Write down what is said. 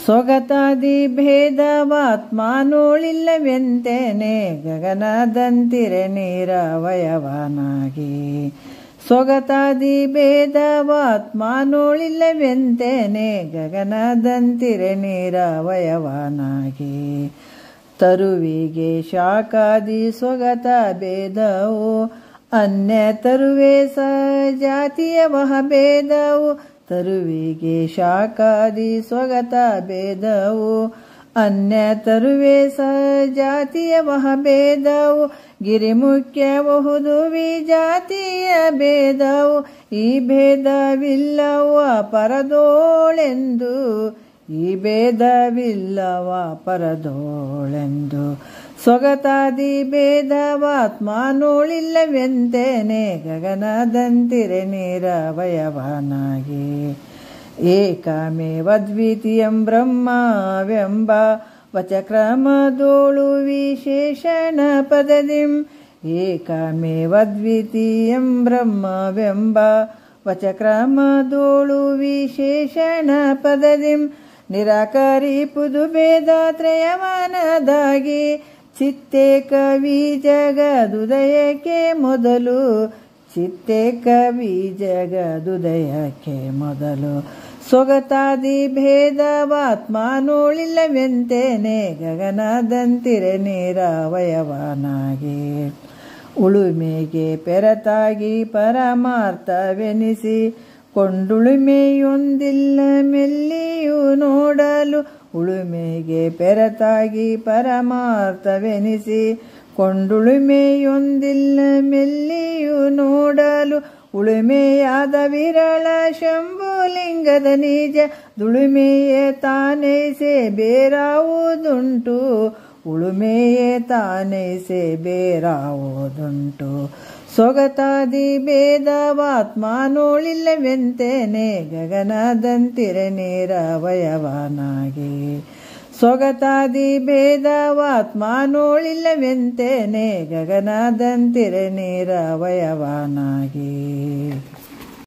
ಸೊಗತಾದಿ ಭೇದವಾತ್ಮಾನೋಳಿಲ್ಲವೆಂತೇನೆ ಗಗನದಂತಿರೆ ನೀರವಯವನಾಗಿ ಸೊಗತಾದಿ ಭೇದವಾತ್ಮಾನೋಳಿಲ್ಲವೆಂತೇನೆ ಗಗನದಂತಿರೆ ನೀರವಯವನಾಗಿ ತರುವಿಗೆ ಶಾಖಾದಿ ಸೊಗತ ಭೇದವು ಅನ್ಯ ತರುವೆ ಸಜಾತಿಯವಹ ಭೇದವು ತರುವಿಗೆ ಶಾಖಾದಿ ಸೊಗತ ಭೇದವು ಅನ್ಯ ತರುವೆ ಸಜಾತಿಯವಹ ಭೇದವು ಗಿರಿಮುಖ್ಯಬಹುದು ವಿಜಾತಿಯ ಭೇದವು ಈ ಭೇದವಿಲ್ಲವ ಪರದೋಳೆಂದು ಈ ಭೇದವಿಲ್ಲವ ಪರದೋಳೆಂದು ಸೊಗತಾದಿ ಭೇದವಾತ್ಮಾನೋಳಿಲ್ಲವೆಂತೇನೆ ಗಗನದಂತಿರೆ ನೀರವಯವನಾಗಿ ಏಕಮೇವದ್ವಿತೀಯಂ ಬ್ರಹ್ಮವೆಂಬ ವಚಕ್ರಮದೋಳು ವಿಶೇಷಣ ಪದದಿಂ ಏಕಮೇವದ್ವಿತೀಯಂ ಬ್ರಹ್ಮವೆಂಬ ವಚಕ್ರಮದೋಳು ವಿಶೇಷಣ ಪದದಿಂ ನಿರಾಕರಿಪುದು ಭೇದತ್ರಯವನದಾಗಿ ಚಿತ್ತೆ ಕವಿ ಜಗದುದಯಕ್ಕೆ ಮೊದಲು ಚಿತ್ತೆ ಕವಿ ಜಗದುದಯಕ್ಕೆ ಮೊದಲು ಸೊಗತಾದಿ ಭೇದವಾತ್ಮಾನೋಳಿಲ್ಲವೆಂತೇನೆ ಗಗನದಂತಿರೆ ನೀರವಯವನಾಗಿ ಉಳುಮೆಗೆ ಪೆರತಾಗಿ ಪರಮಾರ್ಥವೆನಿಸಿ ಕೊಂಡುಳುಮೆಯೊಂದಿಲ್ಲ ಮೆಲ್ಲಿಯು ನೋಡಲು ಉಳುಮೆಗೆ ಪೆರತಾಗಿ ಪರಮಾರ್ಥವೆನಿಸಿ ಕೊಂಡುಳುಮೆಯೊಂದಿಲ್ಲ ಮೆಲ್ಲಿಯು ನೋಡಲು ಉಳುಮೆಯಾದ ವಿರಳ ಶಂಭುಲಿಂಗದ ನಿಜ ದುಳುಮೆಯೇ ತಾನೈಸೆ ಬೇರಾವುದುಂಟು ಉಳುಮೆಯೇ ತಾನೈಸೆ ಬೇರಾವುದುಂಟು ಸೊಗತಾದಿ ಭೇದವಾತ್ಮಾನೋಳಿಲ್ಲವೆಂತೇನೆ ಗಗನದಂತಿರೆ ನೀರವಯವನಾಗಿ ಸೊಗತಾದಿ ಭೇದವಾತ್ಮಾನೋಳಿಲ್ಲವೆಂತೇನೆ ಗಗನದಂತಿರೆ ನೀರವಯವನಾಗಿ